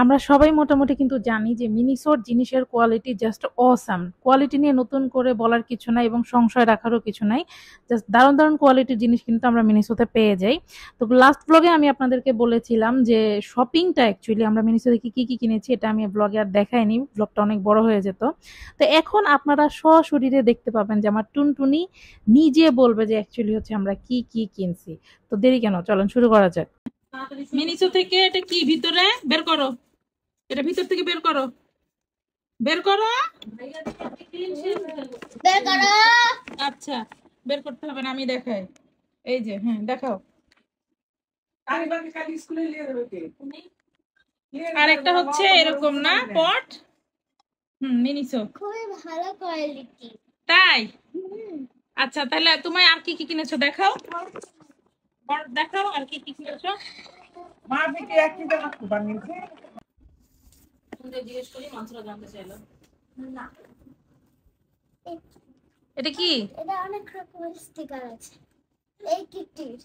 আমরা সবাই মোটামুটি কিন্তু জানি যে মিনিসোর জিনিসের কোয়ালিটি জাস্ট অসাম। কোয়ালিটি নিয়ে নতুন করে বলার কিছু নাই এবং সংশয় রাখারও কিছু নাই। জাস্ট দারুণ দারুণ কোয়ালিটির জিনিস কিন্তু আমরা মিনিসোতে পেয়ে যাই। তো লাস্ট ব্লগে আমি আপনাদেরকে বলেছিলাম যে শপিংটা অ্যাকচুয়ালি আমরা মিনিসো থেকে কি কি কিনেছি এটা আমি ব্লগে আর দেখাইনি, ব্লগটা অনেক বড় হয়ে যেত। তো এখন আপনারা সশরীরে দেখতে পাবেন যে আমার টুনটুনি নিজে বলবে যে অ্যাকচুয়ালি হচ্ছে আমরা কি কি কিনছি। তো দেরি কেন, চলেন শুরু করা যাক। মিনিসো থেকে এটা কি ভিতরে বের করো, এটা ভিতর থেকে বের করো, বের করো, বের করো। আচ্ছা বের করতে হবে না, আমি দেখাই। এই যে হ্যাঁ দেখাও। আর একটা হচ্ছে এরকম না পট, মিনিসো। খুবই ভালো কোয়ালিটি। তাই? আচ্ছা তাহলে তুমি আর কি কি কিনেছো দেখাও, দেখাও আর কি কি কিনেছো। মা বেটি একই জামা বানিয়েছে। তুমি জিজ্ঞেস করি মাংসটা জানতে চাইলো। না, এটা কি? এটা অনেক রকমের স্টিকার আছে এই কিটির।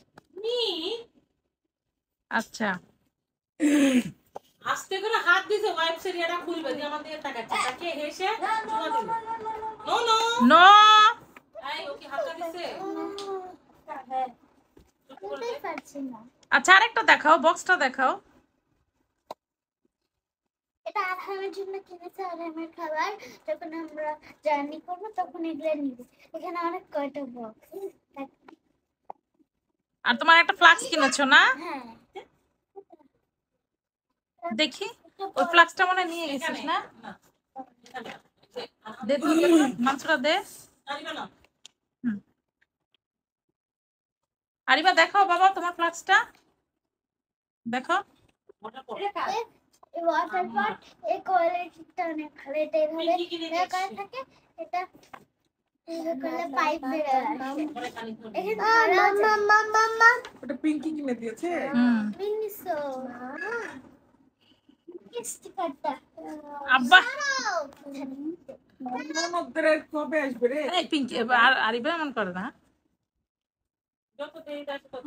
আচ্ছা আস্তে করে হাত দিছে, ওয়াইপ সেরিয়াটা খুলবে দিয়ে আমার দিকে তাকাচ্ছে, তাকিয়ে হেসে চুমা দিবে। নো নো নো, এই ওকে হাত দিছে। খুলতেই পারছি না। আচ্ছা আরেকটা দেখাও, বক্সটা দেখাও। এটা আরামের জন্য কিনেছে, আরামের খাবার। যখন আমরা জার্নি করবো তখন এগুলো নিবি। এখানে অনেক কয়টা বক্স। আর তোমার একটা ফ্লাক্স কিনেছো না? হ্যাঁ, দেখি ওই ফ্লাক্সটা মনে হয় নিয়ে গেছিস না? দে তো মাংসটা দে। হুম। আরিবা দেখাও বাবা তোমার ফ্লাক্সটা দেখো। এই ওয়াটার পট এই কোয়ালিটিটা অনেক ভালো। এটা এভাবে করা থাকে। এটা এভাবে পাইপ বের আসে। এখানে মামা ওটা পিঙ্কি কিনে দিয়েছে। মিনিসো স্টিকারটা আব্বা মধ্যে কবে আসবে রে? এই পিঙ্কি আর আরিবা এমন করে না। যত দেরি আসে তত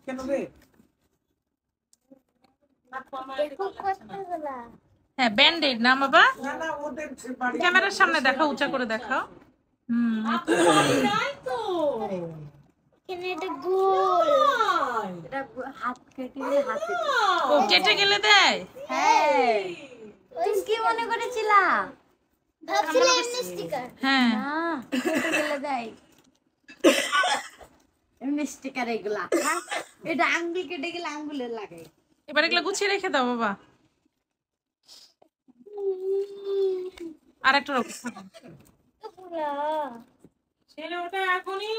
কেন রে? দেখো কতগুলা। হ্যাঁ ব্যান্ডেড না বাবা? না না ওদের বাড়ি ক্যামেরার সামনে দেখাও, উঁচা করে দেখাও। এখানে এটা গোল। এটা হাত কেটে হাতে। ও কেটে গেলে দেয়? হ্যাঁ, তুমি কি মনে করেছিলা? ভাবছিলাম এমনি স্টিকার। হ্যাঁ না, কেটে গেলে দেয়। এমনি স্টিকার এগুলা। এটা আঙ্গুল কেটে গেলে আঙ্গুলে লাগে। এবার এগুলো গুছিয়ে রেখে দাও বাবা। আর একটা এগুলা ছেলে ওটা এখনই